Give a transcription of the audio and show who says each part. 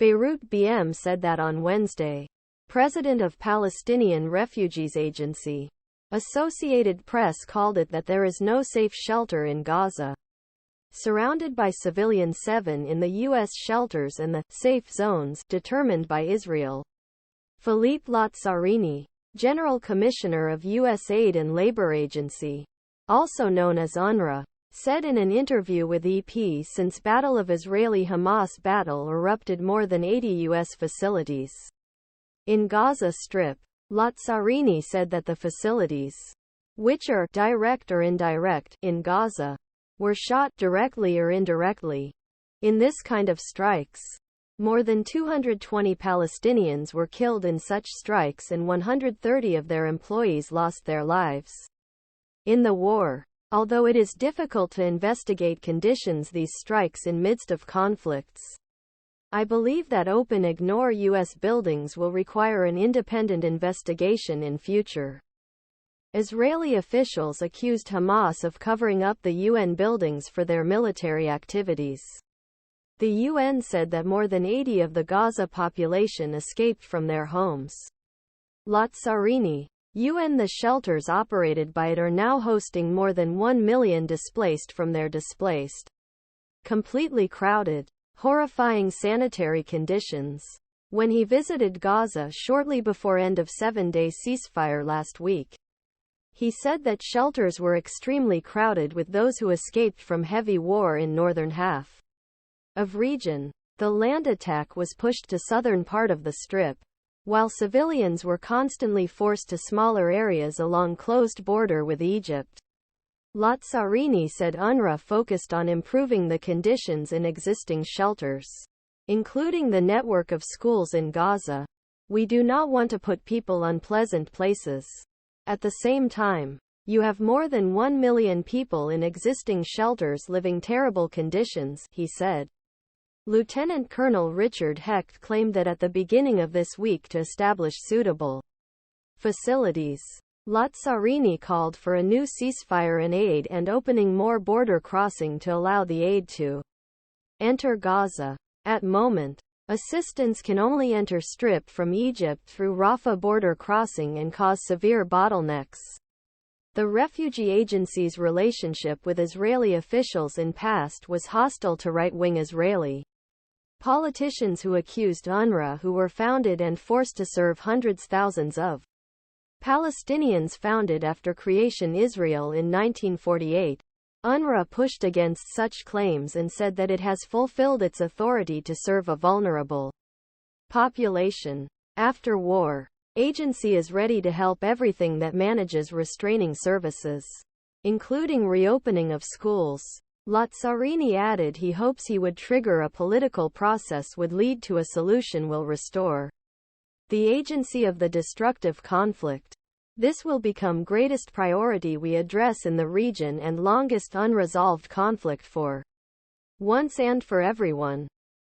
Speaker 1: Beirut BM said that on Wednesday. President of Palestinian Refugees Agency. Associated Press called it that there is no safe shelter in Gaza. Surrounded by civilians, 7 in the U.S. shelters and the safe zones determined by Israel. Philippe Lazzarini, General Commissioner of U.S. Aid and Labor Agency, also known as UNRWA, said in an interview with EP since Battle of Israeli-Hamas Battle erupted more than 80 U.S. facilities in Gaza Strip. Lazzarini said that the facilities, which are direct or indirect in Gaza, were shot directly or indirectly in this kind of strikes. More than 220 Palestinians were killed in such strikes and 130 of their employees lost their lives in the war. Although it is difficult to investigate conditions these strikes in midst of conflicts, I believe that ignore U.S. buildings will require an independent investigation in future. Israeli officials accused Hamas of covering up the UN buildings for their military activities. The UN said that more than 80 of the Gaza population escaped from their homes. Lazzarini, U.N.The shelters operated by it are now hosting more than 1 million displaced from their displaced, completely crowded, horrifying sanitary conditions. When he visited Gaza shortly before end of 7-day ceasefire last week, he said that shelters were extremely crowded with those who escaped from heavy war in northern half of region. The land attack was pushed to southern part of the Strip, while civilians were constantly forced to smaller areas along closed border with Egypt. Lazzarini said UNRWA focused on improving the conditions in existing shelters, including the network of schools in Gaza. We do not want to put people in unpleasant places. At the same time, you have more than 1 million people in existing shelters living terrible conditions, he said. Lieutenant Colonel Richard Hecht claimed that at the beginning of this week to establish suitable facilities. Lazzarini called for a new ceasefire in aid and opening more border crossing to allow the aid to enter Gaza. At moment, assistance can only enter Strip from Egypt through Rafa border crossing and cause severe bottlenecks. The refugee agency's relationship with Israeli officials in past was hostile to right-wing Israeli politicians who accused UNRWA, who were founded and forced to serve thousands of Palestinians founded after creation Israel in 1948. UNRWA pushed against such claims and said that it has fulfilled its authority to serve a vulnerable population. After war, agency is ready to help everything that manages restraining services, including reopening of schools. Lazzarini added he hopes he would trigger a political process would lead to a solution will restore the agency of the destructive conflict. This will become greatest priority we address in the region and longest unresolved conflict for once and for everyone.